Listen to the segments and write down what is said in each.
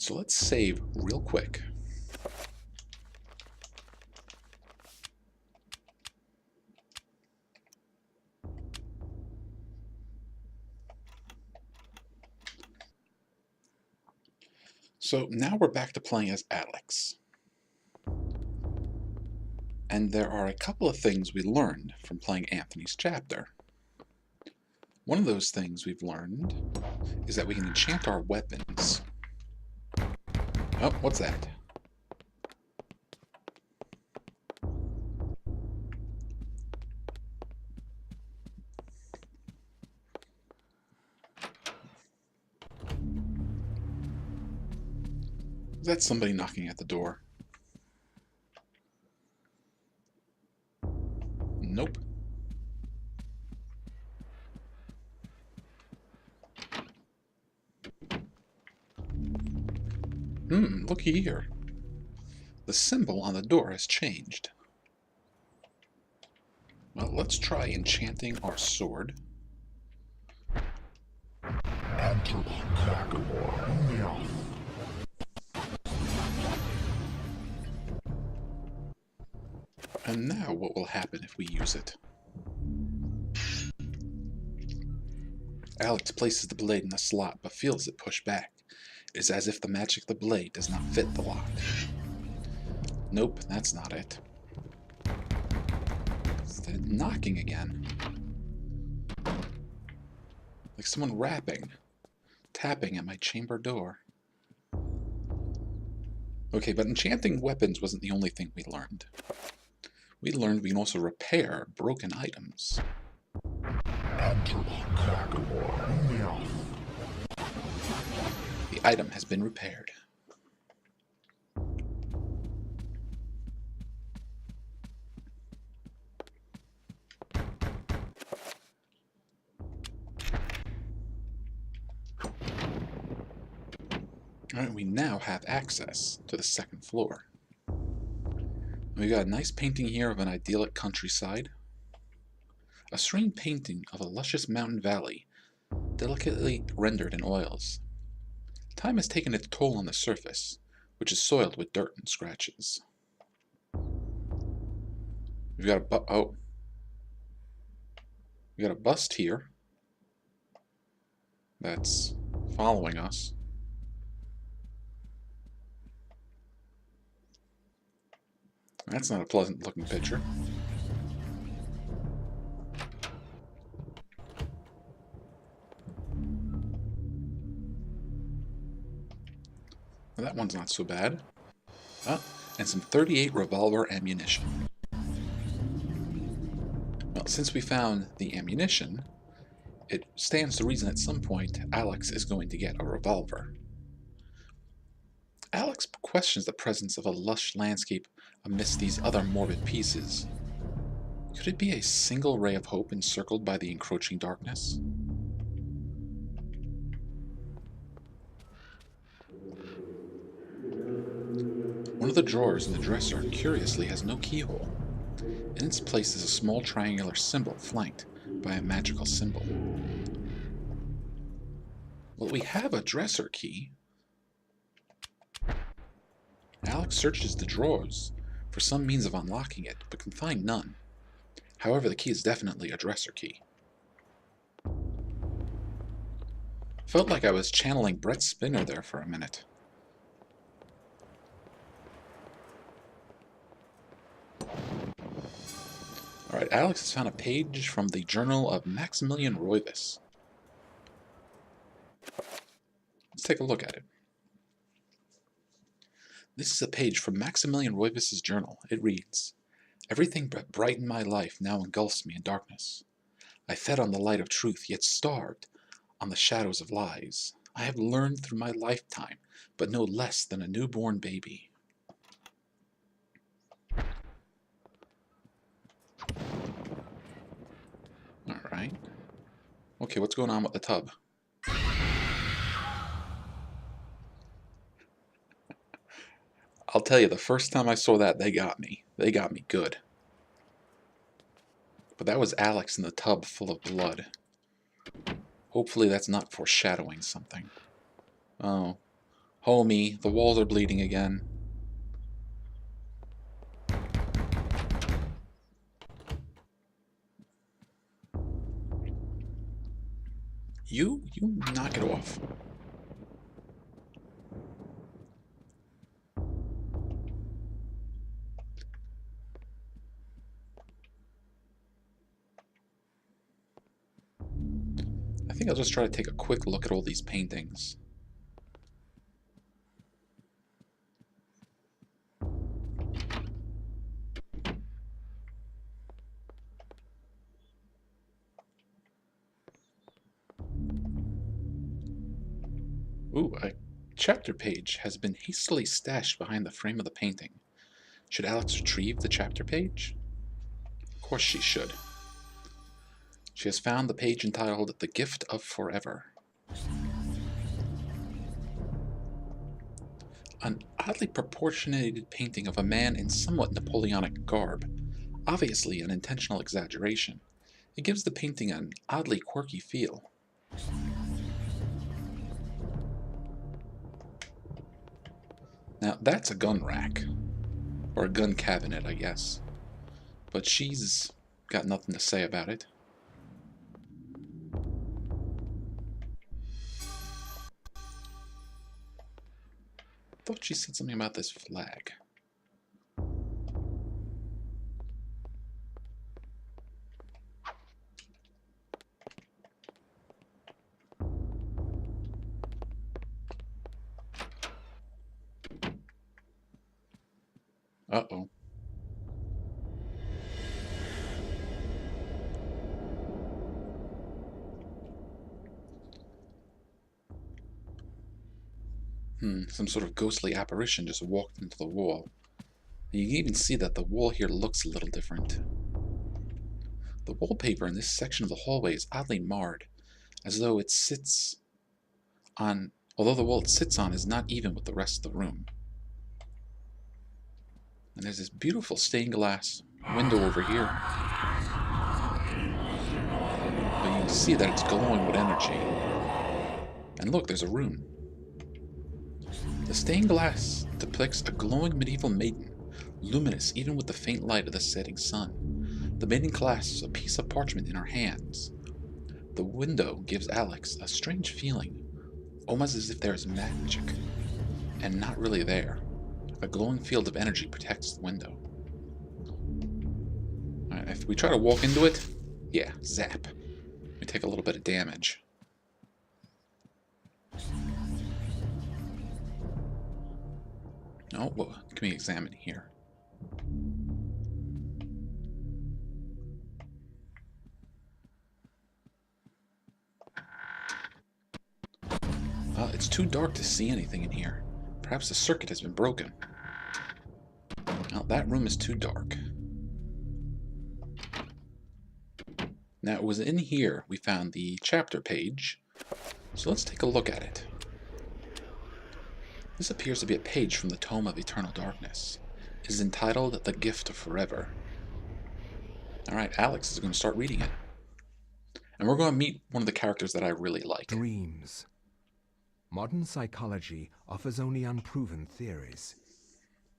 Alright, so let's save real quick. So now we're back to playing as Alex. And there are a couple of things we learned from playing Anthony's chapter. One of those things we've learned is that we can enchant our weapons. Oh, what's that? Is that somebody knocking at the door? Nope. Looky here. The symbol on the door has changed. Well, let's try enchanting our sword. And now what will happen if we use it? Alex places the blade in the slot, but feels it push back. It is as if the magic of the blade does not fit the lock. Nope, that's not it. Is that knocking again? Like someone rapping, tapping at my chamber door. Okay, but enchanting weapons wasn't the only thing we learned. We learned we can also repair broken items. The item has been repaired. Alright, we now have access to the second floor. We've got a nice painting here of an idyllic countryside. A serene painting of a luscious mountain valley, delicately rendered in oils. Time has taken its toll on the surface, which is soiled with dirt and scratches. We've got we got a bust here that's following us. That's not a pleasant looking picture. Well, that one's not so bad. And some 38 revolver ammunition. Well, since we found the ammunition, it stands to reason at some point Alex is going to get a revolver. Alex questions the presence of a lush landscape amidst these other morbid pieces. Could it be a single ray of hope encircled by the encroaching darkness? One of the drawers in the dresser, curiously, has no keyhole. In its place is a small triangular symbol flanked by a magical symbol. Well, we have a dresser key. Alex searches the drawers for some means of unlocking it, but can find none. However, the key is definitely a dresser key. Felt like I was channeling Brett Spinner there for a minute. Alright, Alex has found a page from the Journal of Maximilian Roivas. Let's take a look at it. This is a page from Maximilian Roivas' journal. It reads, "Everything but bright in my life now engulfs me in darkness. I fed on the light of truth, yet starved on the shadows of lies. I have learned through my lifetime, but no less than a newborn baby." Alright. Okay, what's going on with the tub? I'll tell you, the first time I saw that, they got me. They got me good. But that was Alex in the tub full of blood. Hopefully that's not foreshadowing something. Oh. Homie, the walls are bleeding again. You knock it off. I think I'll just try to take a quick look at all these paintings. Ooh, a chapter page has been hastily stashed behind the frame of the painting. Should Alex retrieve the chapter page? Of course she should. She has found the page entitled The Gift of Forever. An oddly proportionated painting of a man in somewhat Napoleonic garb. Obviously an intentional exaggeration. It gives the painting an oddly quirky feel. Now that's a gun rack. Or a gun cabinet, I guess. But she's got nothing to say about it. I thought she said something about this flag. Uh-oh. Some sort of ghostly apparition just walked into the wall. You can even see that the wall here looks a little different. The wallpaper in this section of the hallway is oddly marred, as though it sits on, although the wall it sits on is not even with the rest of the room. And there's this beautiful stained glass window over here. But you can see that it's glowing with energy. And look, there's a rune. The stained glass depicts a glowing medieval maiden, luminous even with the faint light of the setting sun. The maiden clasps a piece of parchment in her hands. The window gives Alex a strange feeling, almost as if there is magic, and not really there. A glowing field of energy protects the window. Alright, if we try to walk into it, yeah, zap. We take a little bit of damage. Oh, what can we examine here? It's too dark to see anything in here. Perhaps the circuit has been broken. Well, that room is too dark. Now, it was in here we found the chapter page, so let's take a look at it. This appears to be a page from the Tome of Eternal Darkness. It is entitled The Gift of Forever. Alright, Alex is going to start reading it. And we're going to meet one of the characters that I really like. Dreams. Modern psychology offers only unproven theories.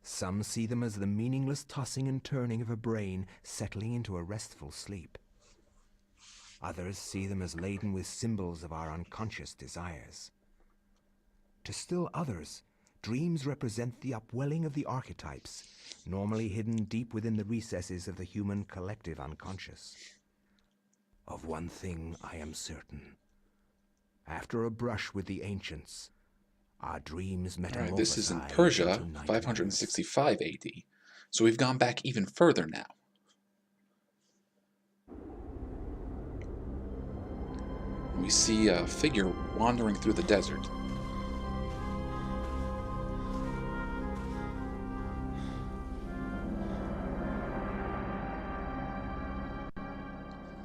Some see them as the meaningless tossing and turning of a brain settling into a restful sleep. Others see them as laden with symbols of our unconscious desires. To still others, dreams represent the upwelling of the archetypes, normally hidden deep within the recesses of the human collective unconscious. Of one thing I am certain. After a brush with the ancients, our dreams metamorphosize. Alright, this is in Persia, 565 AD. So we've gone back even further now. We see a figure wandering through the desert.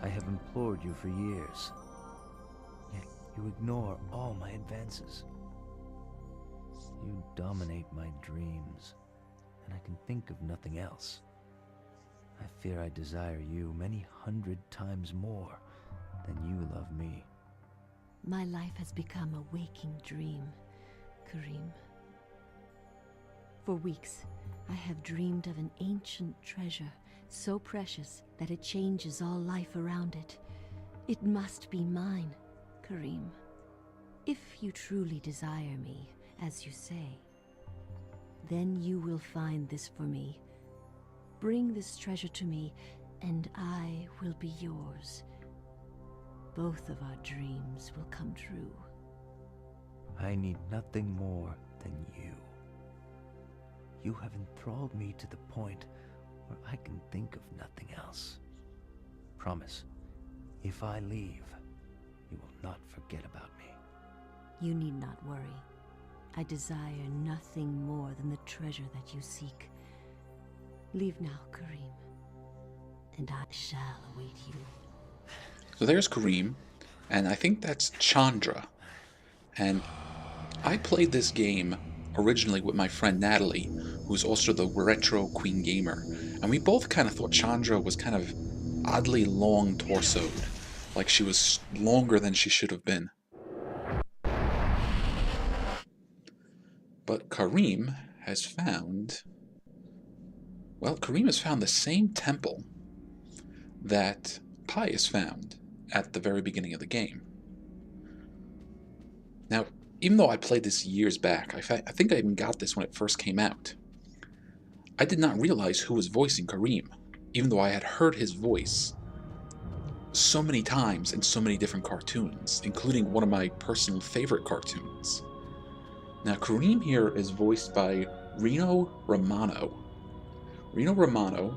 I have implored you for years, yet you ignore all my advances. You dominate my dreams, and I can think of nothing else. I fear I desire you many 100 times more than you love me. My life has become a waking dream, Karim. For weeks, I have dreamed of an ancient treasure, so precious that it changes all life around it. It must be mine, Karim. If you truly desire me, as you say, then you will find this for me. Bring this treasure to me, and I will be yours. Both of our dreams will come true. I need nothing more than you. You have enthralled me to the point where I can think of nothing else. Promise, if I leave, you will not forget about me. You need not worry. I desire nothing more than the treasure that you seek. Leave now, Karim, and I shall await you. So there's Karim, and I think that's Chandra. And I played this game originally with my friend Natalie, who's also the retro queen gamer, and we both kind of thought Chandra was kind of oddly long torsoed, like she was longer than she should have been. But Karim has found the same temple that Pius found at the very beginning of the game. Now, even though I played this years back, I think I even got this when it first came out, I did not realize who was voicing Karim, even though I had heard his voice so many times in so many different cartoons, including one of my personal favorite cartoons. Now, Karim here is voiced by Rino Romano. Rino Romano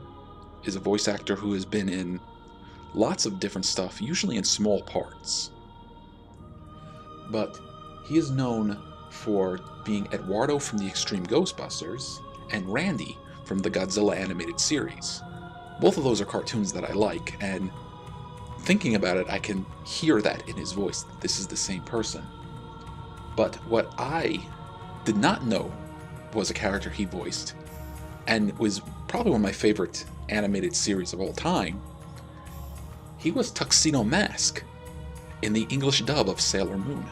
is a voice actor who has been in lots of different stuff, usually in small parts. But he is known for being Eduardo from the Extreme Ghostbusters and Randy from the Godzilla animated series. Both of those are cartoons that I like, and thinking about it, I can hear that in his voice, that this is the same person. But what I did not know was a character he voiced, and was probably one of my favorite animated series of all time. He was Tuxedo Mask in the English dub of Sailor Moon.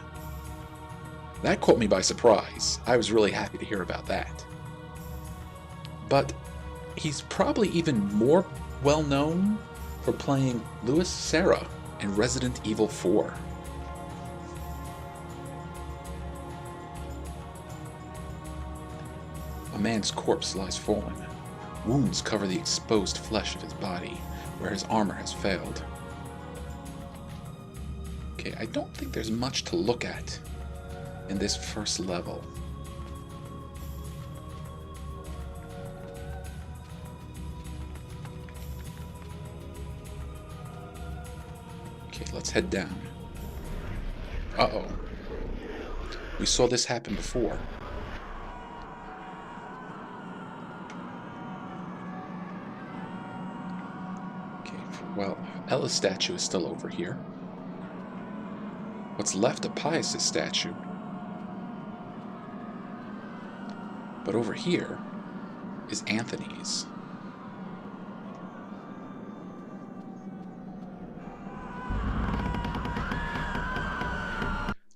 That caught me by surprise. I was really happy to hear about that. But he's probably even more well known for playing Louis Serra in Resident Evil 4. A man's corpse lies fallen. Wounds cover the exposed flesh of his body, where his armor has failed. Okay, I don't think there's much to look at in this first level. Okay, let's head down. Uh-oh. We saw this happen before. Okay, well, Ella's statue is still over here. What's left of Pius' statue. But over here is Anthony's.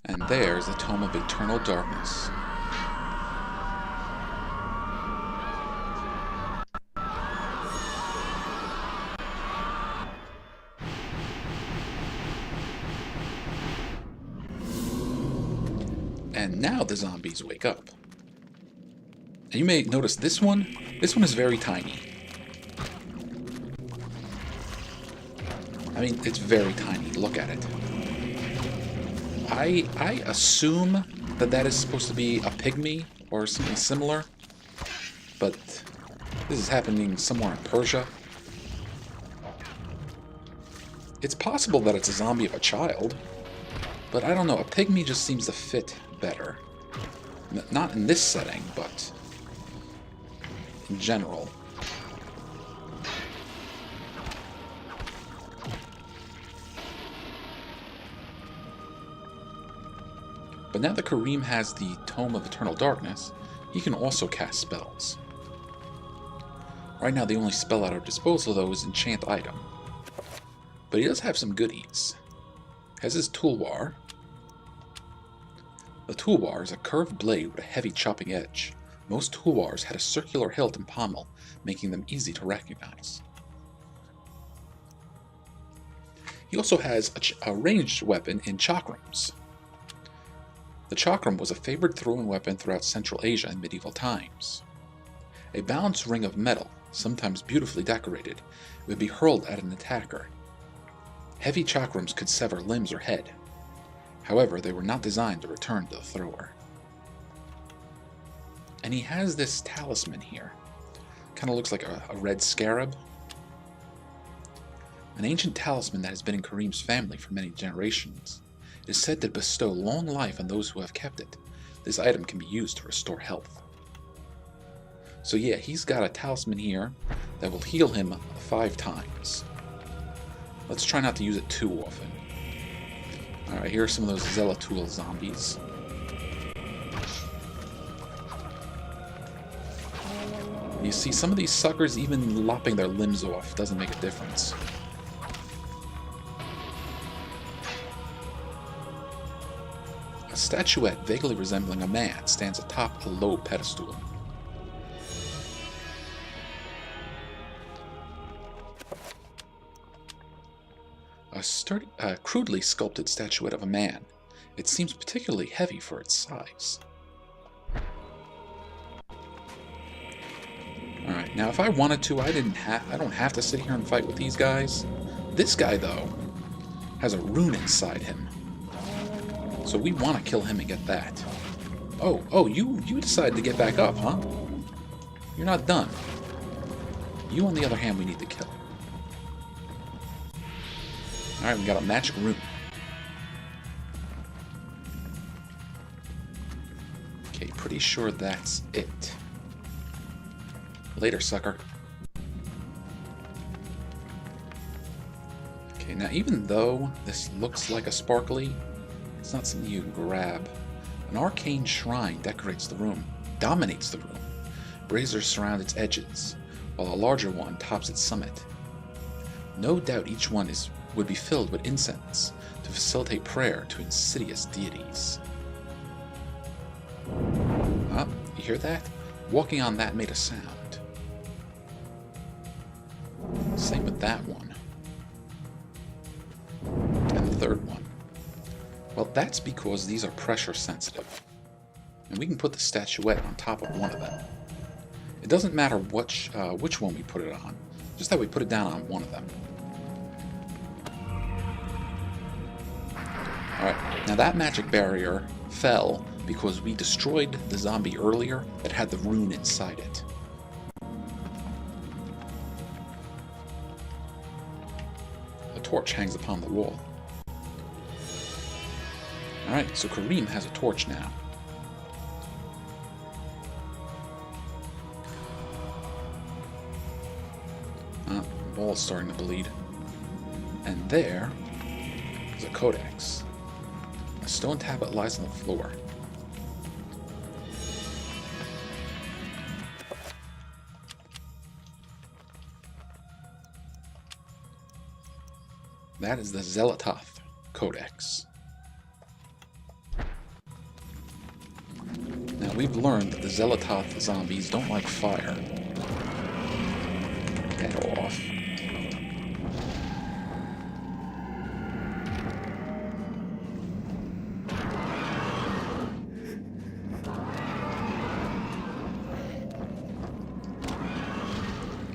And there's the Tome of Eternal Darkness. And now the zombies wake up. And you may notice this one is very tiny. I mean, it's very tiny. Look at it. I assume that is supposed to be a pygmy or something similar, but this is happening somewhere in Persia. It's possible that it's a zombie of a child, but I don't know. A pygmy just seems to fit better. Not in this setting, but in general. But now that Karim has the Tome of Eternal Darkness, he can also cast spells. Right now the only spell at our disposal though is Enchant Item. But he does have some goodies. Has his toolbar. The toolbar is a curved blade with a heavy chopping edge, Most toolbars had a circular hilt and pommel, making them easy to recognize. He also has a ranged weapon in chakrams. The chakram was a favored throwing weapon throughout Central Asia in medieval times. A balanced ring of metal, sometimes beautifully decorated, would be hurled at an attacker. Heavy chakrams could sever limbs or head. However, they were not designed to return to the thrower. And he has this talisman here. Kind of looks like a red scarab. An ancient talisman that has been in Karim's family for many generations. It is said to bestow long life on those who have kept it. This item can be used to restore health. So yeah, he's got a talisman here that will heal him 5 times. Let's try not to use it too often. Alright, here are some of those Xel'lotath zombies. You see, some of these suckers, even lopping their limbs off doesn't make a difference. A statuette vaguely resembling a man stands atop a low pedestal. A crudely sculpted statuette of a man. It seems particularly heavy for its size. Alright, now if I wanted to, I don't have to sit here and fight with these guys. This guy, though, has a rune inside him. So we want to kill him and get that. Oh, you decided to get back up, huh? You're not done. You, on the other hand, we need to kill. Alright, we got a magic rune. Okay, pretty sure that's it. Later, sucker. Okay, now even though this looks like a sparkly, it's not something you can grab. An arcane shrine decorates the room, dominates the room. Braziers surround its edges, while a larger one tops its summit. No doubt each one would be filled with incense to facilitate prayer to insidious deities. Ah, you hear that? Walking on that made a sound. Same with that one. And the third one. Well, that's because these are pressure sensitive. And we can put the statuette on top of one of them. It doesn't matter which one we put it on, just that we put it down on one of them. Alright, now that magic barrier fell because we destroyed the zombie earlier that had the rune inside it. A torch hangs upon the wall. Alright, so Karim has a torch now. The wall's starting to bleed. And there is a codex. A stone tablet lies on the floor. That is the Xel'lotath Codex. Now we've learned that the Xel'lotath zombies don't like fire. Get off.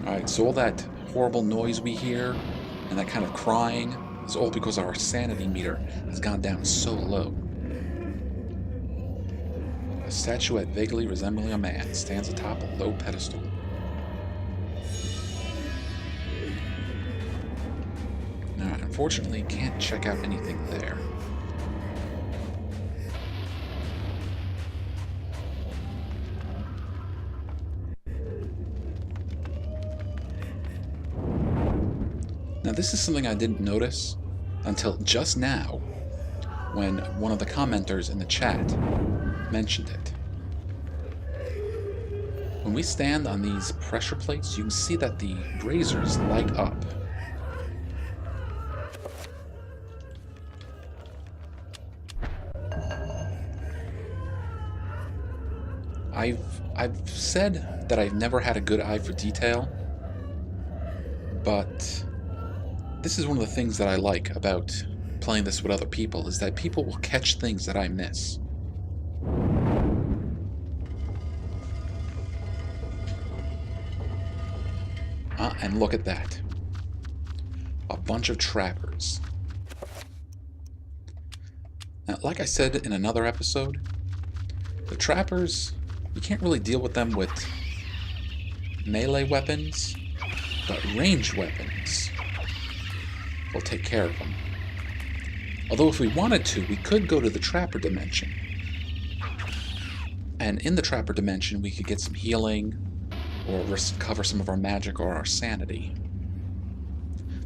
Alright, so all that horrible noise we hear and that kind of crying is all because our sanity meter has gone down so low. A statuette vaguely resembling a man stands atop a low pedestal. Now, unfortunately, can't check out anything there. Now, this is something I didn't notice until just now, when one of the commenters in the chat mentioned it. When we stand on these pressure plates, you can see that the braziers light up. I've said that I've never had a good eye for detail, but this is one of the things that I like about playing this with other people, is that people will catch things that I miss. And look at that. A bunch of trappers. Now, like I said in another episode, the trappers, you can't really deal with them with melee weapons, but ranged weapons will take care of them. Although if we wanted to, we could go to the trapper dimension. And in the trapper dimension, we could get some healing, or recover some of our magic or our sanity.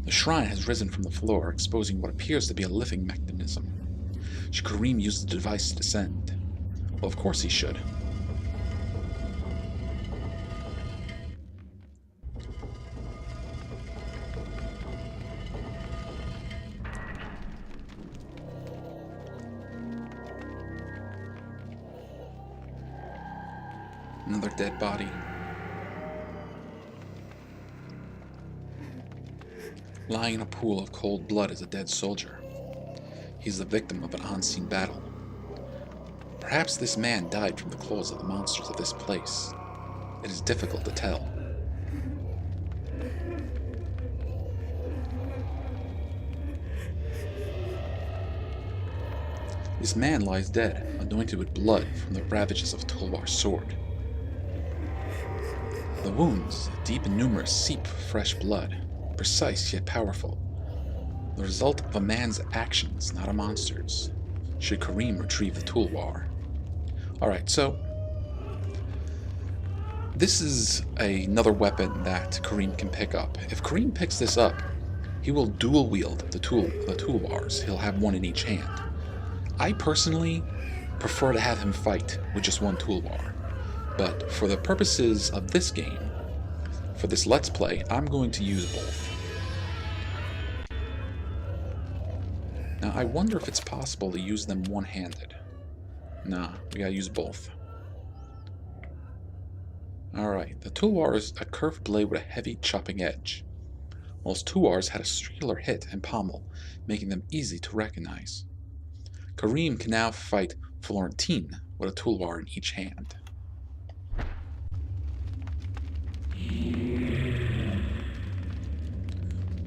The shrine has risen from the floor, exposing what appears to be a living mechanism. Should Karim use the device to descend? Well, of course he should. Another dead body. Lying in a pool of cold blood is a dead soldier. He's the victim of an unseen battle. Perhaps this man died from the claws of the monsters of this place. It is difficult to tell. This man lies dead, anointed with blood from the ravages of Tulwar's sword. The wounds, deep and numerous, seep fresh blood, precise yet powerful. The result of a man's actions, not a monster's. Should Karim retrieve the Tulwar? Alright, so this is another weapon that Karim can pick up. If Karim picks this up, he will dual wield the Tulwars. He'll have one in each hand. I personally prefer to have him fight with just one Tulwar. But for the purposes of this game, for this Let's Play, I'm going to use both. Now, I wonder if it's possible to use them one-handed. Nah, we gotta use both. Alright, the Tulwar is a curved blade with a heavy chopping edge, whilst Tulwars had a circular hit and pommel, making them easy to recognize. Karim can now fight Florentine with a Tulwar in each hand.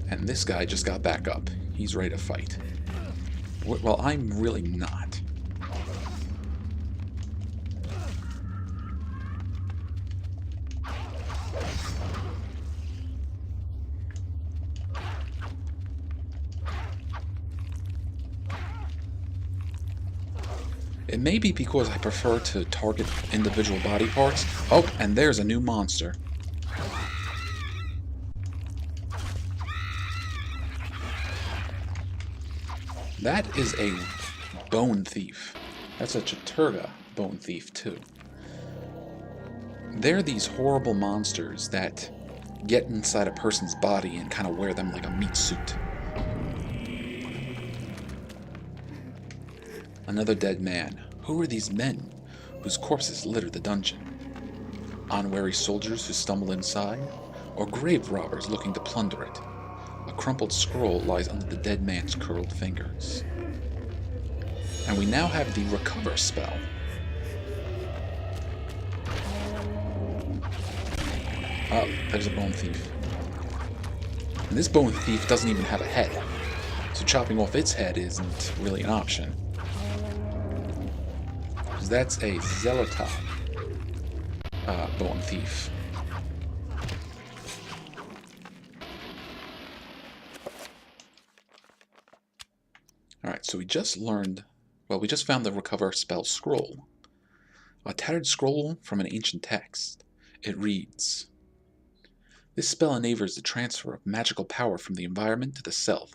And this guy just got back up. He's ready to fight. Well, I'm really not. It may be because I prefer to target individual body parts. Oh, and there's a new monster. That is a bone thief. That's a Chattur'gha bone thief, too. They're these horrible monsters that get inside a person's body and kind of wear them like a meat suit. Another dead man. Who are these men whose corpses litter the dungeon? Unwary soldiers who stumble inside? Or grave robbers looking to plunder it? A crumpled scroll lies under the dead man's curled fingers. And we now have the recover spell. Oh, there's a bone thief. And this bone thief doesn't even have a head, so chopping off its head isn't really an option. Because that's a Xel'lotath bone thief. Alright, so we just found the recover spell scroll. A tattered scroll from an ancient text. It reads, "This spell enables the transfer of magical power from the environment to the self.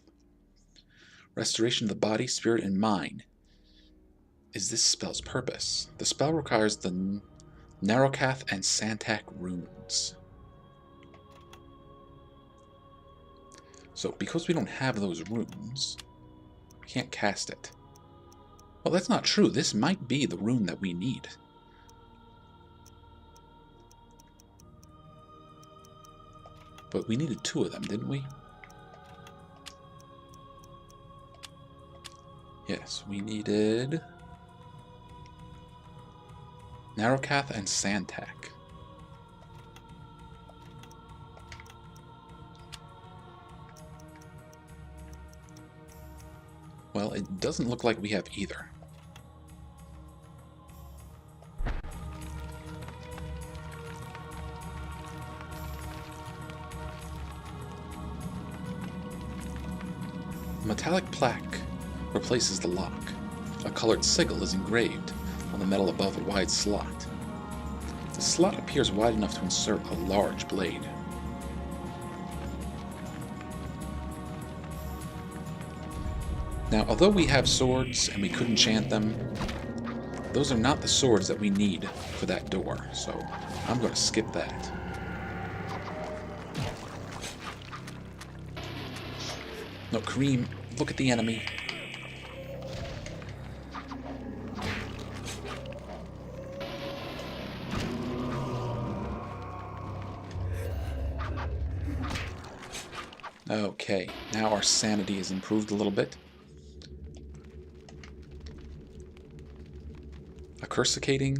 Restoration of the body, spirit, and mind is this spell's purpose. The spell requires the Narrocath and Santak runes." So, because we don't have those runes, we can't cast it. Well, that's not true. This might be the rune that we need. But we needed 2 of them, didn't we? Yes, we needed Narrowcath and Santak. Well, it doesn't look like we have either. A metallic plaque replaces the lock. A colored sigil is engraved on the metal above a wide slot. The slot appears wide enough to insert a large blade. Now, although we have swords and we could enchant them, those are not the swords that we need for that door, so I'm going to skip that. No, Karim, look at the enemy. Okay, now our sanity is improved a little bit. A coruscating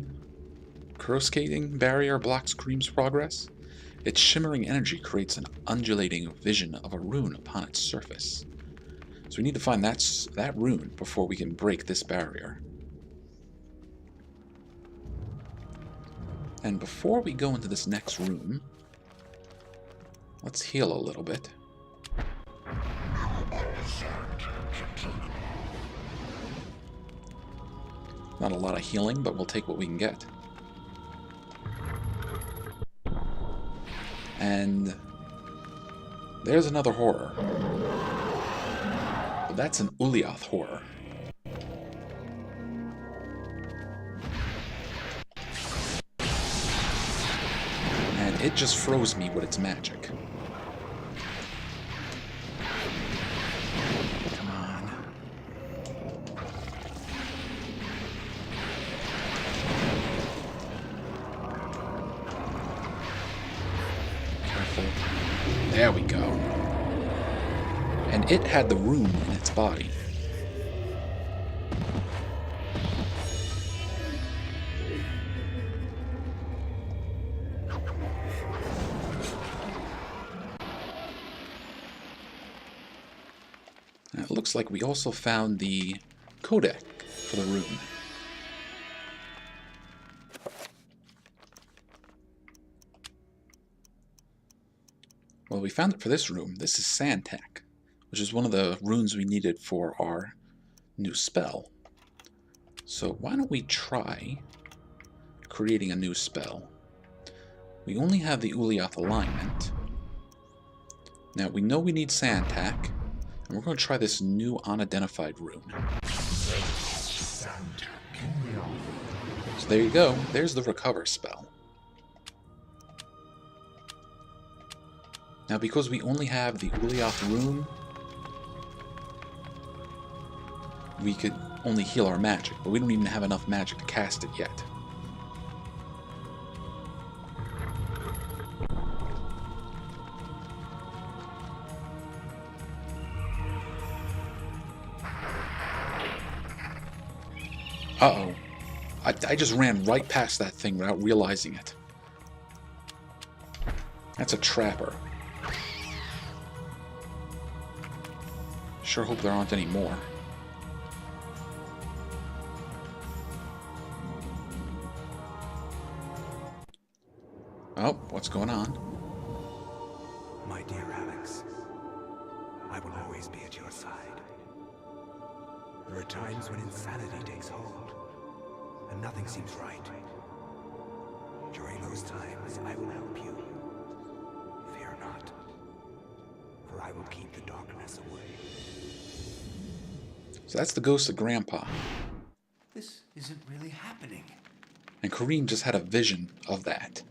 barrier blocks Karim's progress. Its shimmering energy creates an undulating vision of a rune upon its surface. So we need to find that rune before we can break this barrier. And before we go into this next room, let's heal a little bit. Not a lot of healing, but we'll take what we can get. And there's another horror. But that's an Xel'lotath horror. And it just froze me with its magic. Come on. Careful. There we go. And it had the rune in its body. And it looks like we also found the codec for the rune. Well, we found it for this room. This is Santak, which is one of the runes we needed for our new spell. So why don't we try creating a new spell? We only have the Xel'lotath alignment. Now we know we need Santak, and we're going to try this new unidentified rune. So there you go. There's the recover spell. Now because we only have the Xel'lotath rune, we could only heal our magic, but we don't even have enough magic to cast it yet. Uh-oh. I just ran right past that thing without realizing it. That's a trapper. Sure hope there aren't any more. Oh, what's going on? My dear Alex, I will always be at your side. There are times when insanity takes hold, and nothing seems right. During those times, I will help you. Fear not, for I will keep the darkness away. So that's the ghost of Grandpa. This isn't really happening. And Karim just had a vision of that.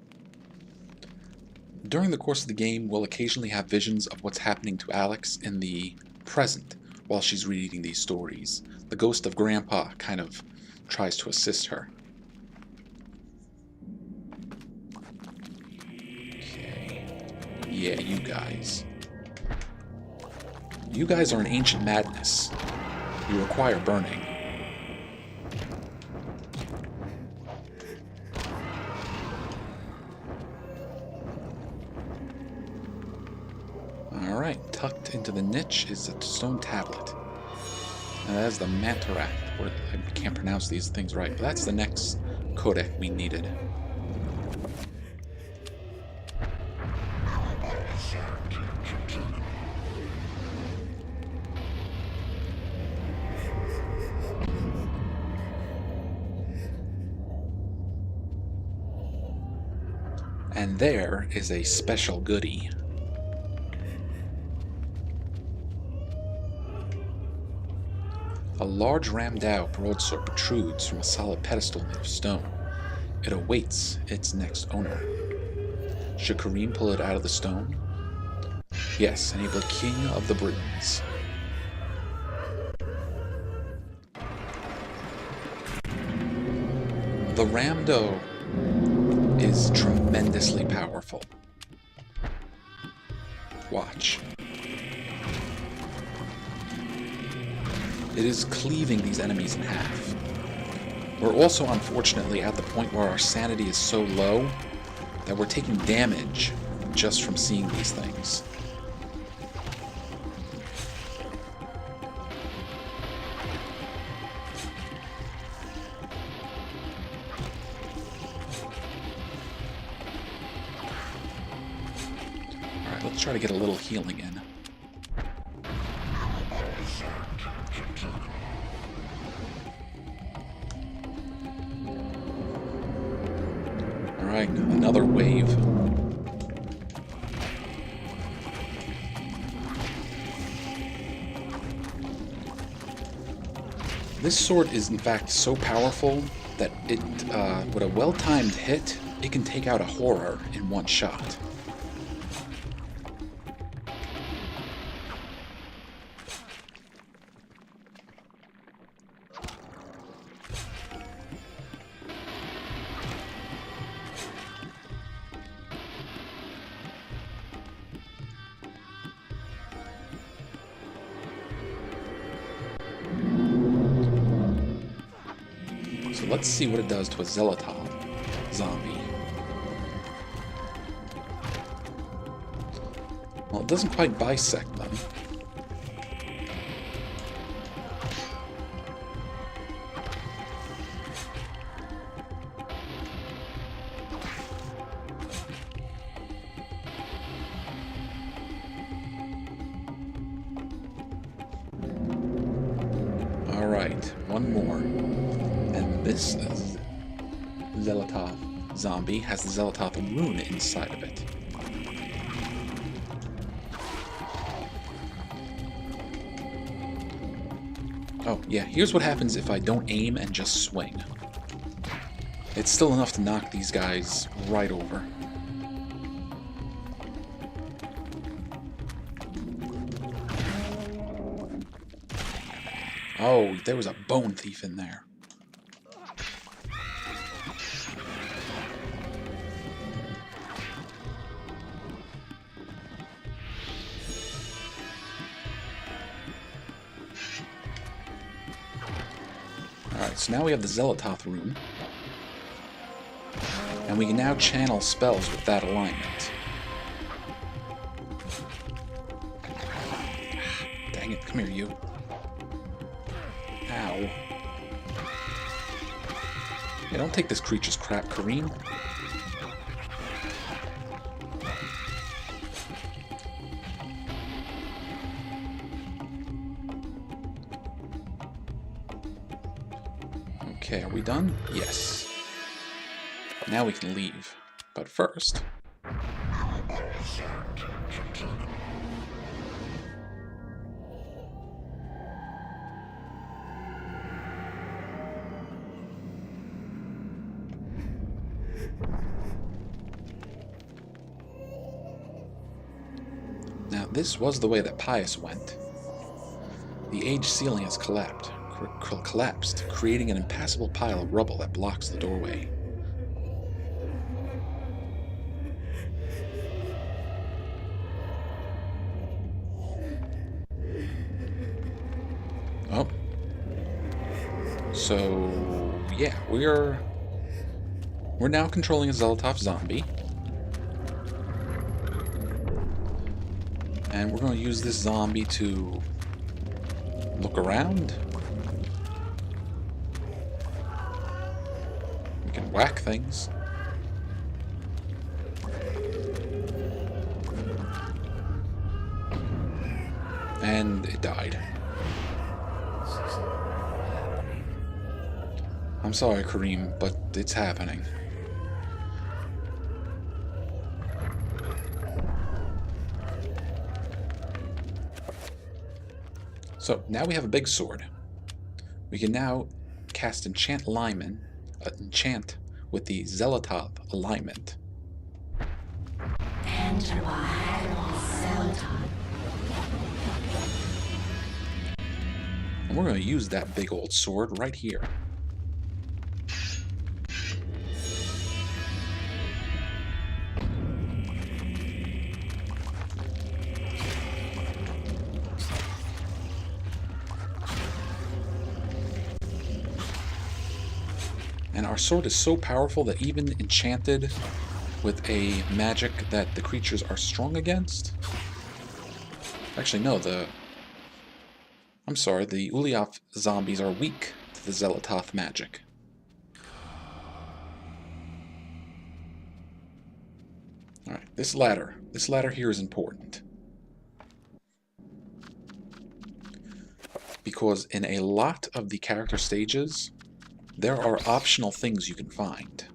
During the course of the game, we'll occasionally have visions of what's happening to Alex in the present while she's reading these stories. The ghost of Grandpa kind of tries to assist her. Okay. Yeah, you guys. You guys are an ancient madness. You require burning. Alright, tucked into the niche is a stone tablet. And that is the Mantarak. I can't pronounce these things right, but that's the next codec we needed. And there is a special goodie. A large rammed-out broadsword protrudes from a solid pedestal made of stone. It awaits its next owner. Should Karim pull it out of the stone? Yes, enable King of the Britons. The Ramdo is tremendously powerful. Watch. It is cleaving these enemies in half. We're also unfortunately at the point where our sanity is so low that we're taking damage just from seeing these things. Alright, let's try to get a little healing in. Alright, another wave. This sword is in fact so powerful that it, with a well-timed hit, it can take out a horror in one shot. So let's see what it does to a Xel'lotath zombie. Well, it doesn't quite bisect them. Alright, one more. And this Xel'lotath zombie has the Xel'lotath rune inside of it. Oh, yeah, here's what happens if I don't aim and just swing. It's still enough to knock these guys right over. Oh, there was a bone thief in there. Alright, so now we have the Xel'lotath rune. And we can now channel spells with that alignment. Dang it, come here, you. Ow. Yeah, don't take this creature's crap, Karim. Okay, are we done? Yes. Now we can leave. But first... Now, this was the way that Pius went. The age ceiling has collapsed, creating an impassable pile of rubble that blocks the doorway. So, yeah, we're now controlling a Xel'lotath zombie. And we're going to use this zombie to look around. We can whack things. And it died. I'm sorry, Karim, but it's happening. So, now we have a big sword. We can now cast enchant with the Xel'lotath alignment. Enter by Xel'lotath. And we're going to use that big old sword right here. And our sword is so powerful that even enchanted with a magic that the creatures are strong against... Actually, no, the Xel'lotath zombies are weak to the Xel'lotath magic. Alright, this ladder here is important. Because in a lot of the character stages, there are optional things you can find.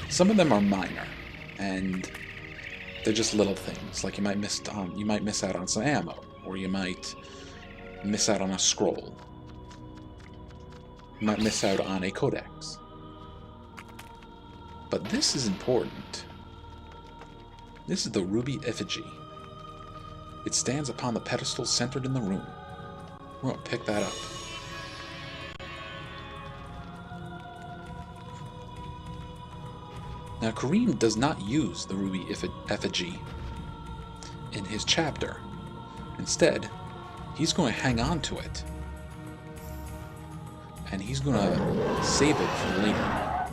Some of them are minor, and they're just little things. Like you might miss out on some ammo, or you might miss out on a scroll. You might miss out on a codex. But this is important. This is the ruby effigy. It stands upon the pedestal centered in the room. We're going to pick that up. Now, Karim does not use the ruby effigy in his chapter. Instead, he's going to hang on to it. And he's going to save it for later.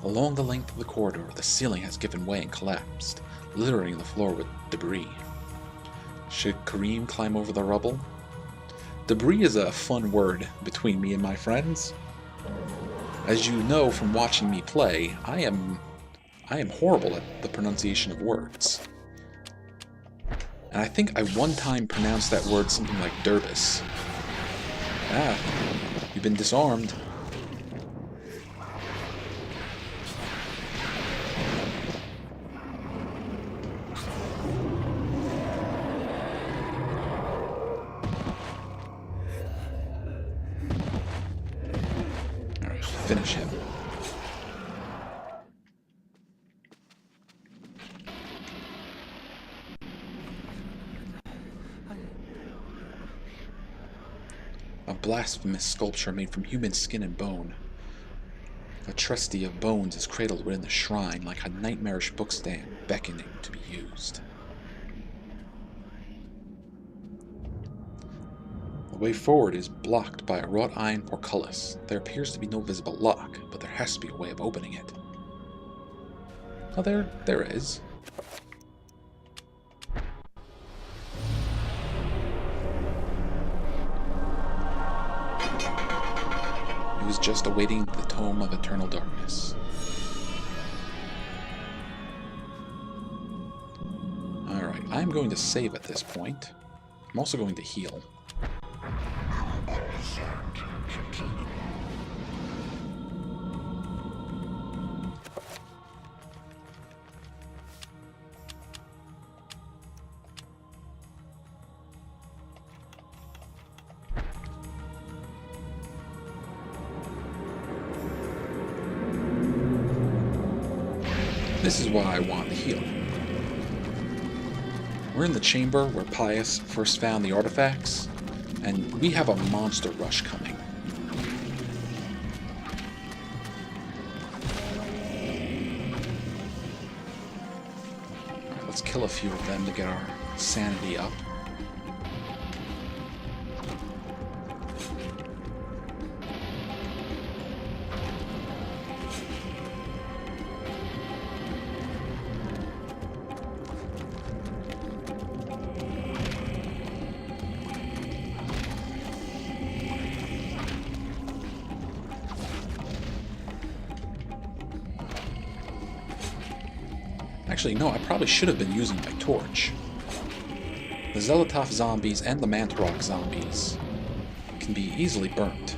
Along the length of the corridor, the ceiling has given way and collapsed, littering the floor with debris. Should Karim climb over the rubble? Debris is a fun word between me and my friends. As you know from watching me play, I am horrible at the pronunciation of words. And I think I one time pronounced that word something like Derbis. Ah, you've been disarmed. Alright, finish him. A blasphemous sculpture made from human skin and bone. A trustee of bones is cradled within the shrine like a nightmarish bookstand beckoning to be used. The way forward is blocked by a wrought iron portcullis. There appears to be no visible lock, but there has to be a way of opening it. Oh, there is. It was just awaiting the Tome of Eternal Darkness. Alright, I'm going to save at this point. I'm also going to heal. This is why I want to heal. We're in the chamber where Pius first found the artifacts, and we have a monster rush coming. Alright, let's kill a few of them to get our sanity up. Actually, no, I probably should have been using my torch. The Xel'lotath zombies and the Mantarok zombies can be easily burnt.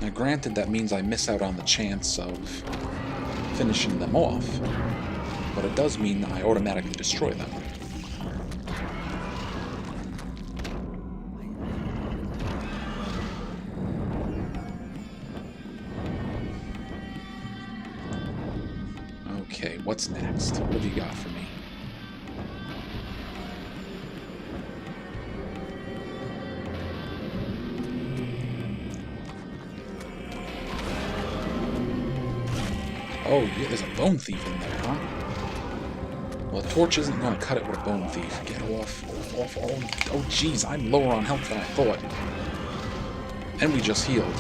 Now granted, that means I miss out on the chance of finishing them off, but it does mean I automatically destroy them. Okay, what's next? What have you got for me? Oh, yeah, there's a bone thief in there, huh? Well, a torch isn't going to cut it with a bone thief. Get off. Oh, jeez, I'm lower on health than I thought. And we just healed.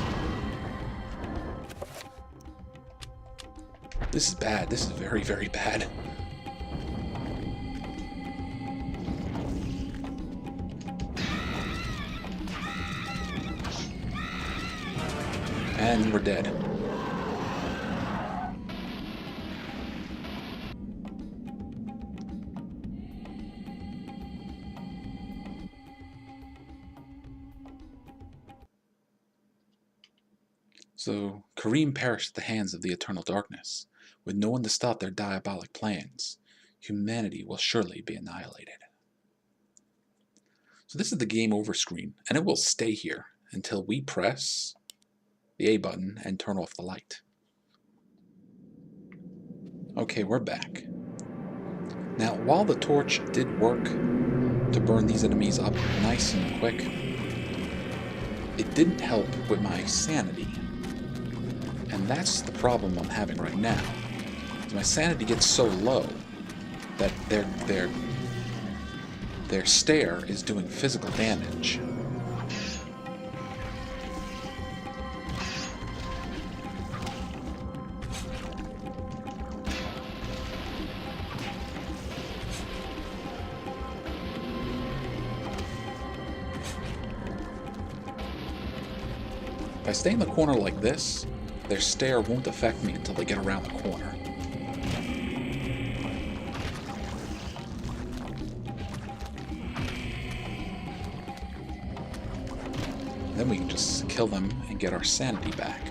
This is bad. This is very, very bad. And we're dead. So, Karim perished at the hands of the Eternal Darkness. With no one to stop their diabolic plans, humanity will surely be annihilated. So this is the game over screen, and it will stay here until we press the A button and turn off the light. Okay, we're back. Now, while the torch did work to burn these enemies up nice and quick, it didn't help with my sanity. And that's the problem I'm having right now. My sanity gets so low that their stare is doing physical damage. If I stay in the corner like this, their stare won't affect me until they get around the corner. Then we can just kill them and get our sanity back.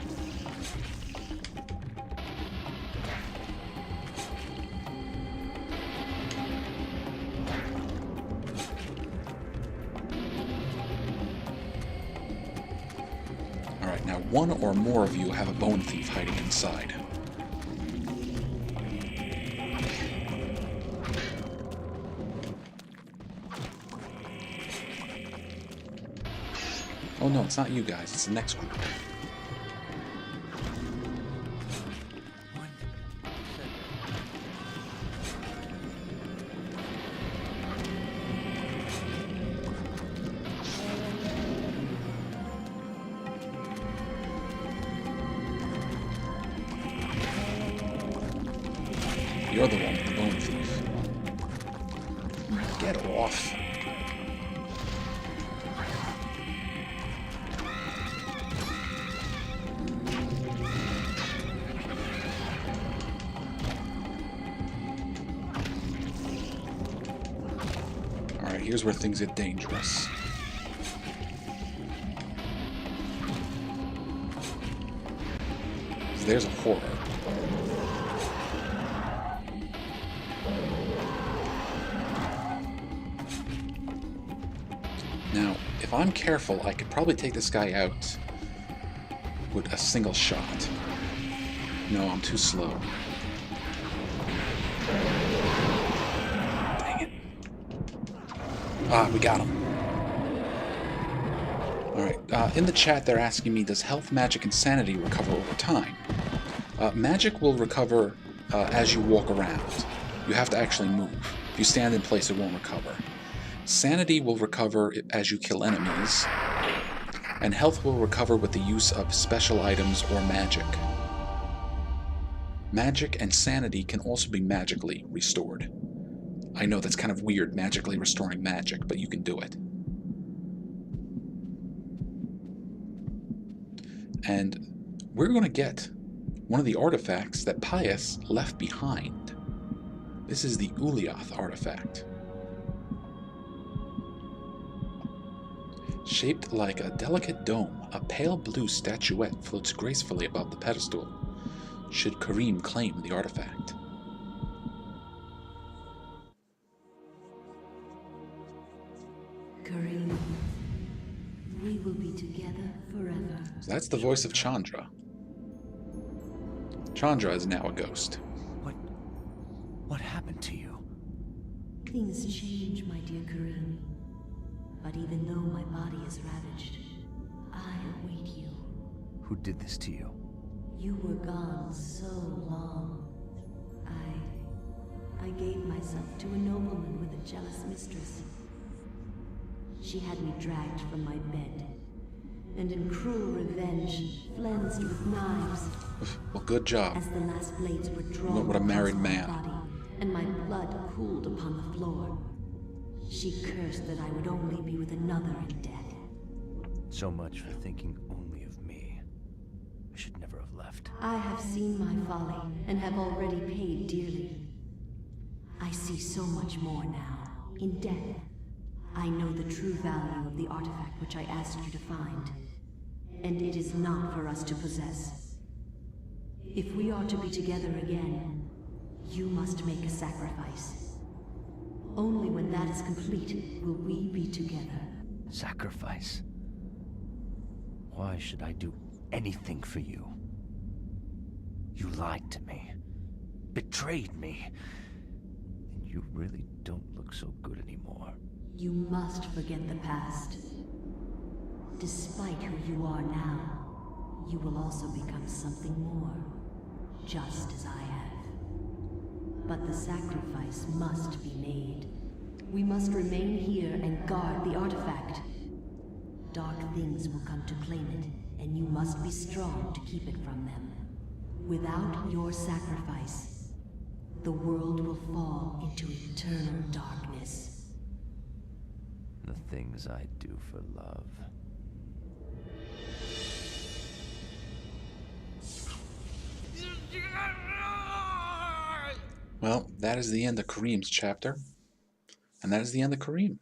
Alright, now one or more of you have a bone thief hiding inside. Oh no, it's not you guys, it's the next group. You're the one with the bone thief. Get off. Here's where things get dangerous. There's a horror. Now, if I'm careful, I could probably take this guy out with a single shot. No, I'm too slow. Ah, we got him. Alright, in the chat they're asking me, does health, magic, and sanity recover over time? Magic will recover as you walk around. You have to actually move. If you stand in place, it won't recover. Sanity will recover as you kill enemies. And health will recover with the use of special items or magic. Magic and sanity can also be magically restored. I know that's kind of weird, magically restoring magic, but you can do it. And we're going to get one of the artifacts that Pius left behind. This is the Xel'lotath artifact. Shaped like a delicate dome, a pale blue statuette floats gracefully above the pedestal, should Karim claim the artifact. Karim, we will be together forever. So that's the voice of Chandra. Chandra is now a ghost. What happened to you? Things change, my dear Karim. But even though my body is ravaged, I await you. Who did this to you? You were gone so long. I gave myself to a nobleman with a jealous mistress. She had me dragged from my bed, and in cruel revenge, flensed with knives. Well, good job. As the last blades were drawn What a married across my man. body, and my blood cooled upon the floor, she cursed that I would only be with another in death. So much for thinking only of me. I should never have left. I have seen my folly, and have already paid dearly. I see so much more now. In death, I know the true value of the artifact which I asked you to find. And it is not for us to possess. If we are to be together again, you must make a sacrifice. Only when that is complete will we be together. Sacrifice? Why should I do anything for you? You lied to me. Betrayed me. And you really don't look so good anymore. You must forget the past. Despite who you are now, you will also become something more, just as I have. But the sacrifice must be made. We must remain here and guard the artifact. Dark things will come to claim it, and you must be strong to keep it from them. Without your sacrifice, the world will fall into eternal darkness. The things I do for love. Well, that is the end of Karim's chapter. And that is the end of Karim.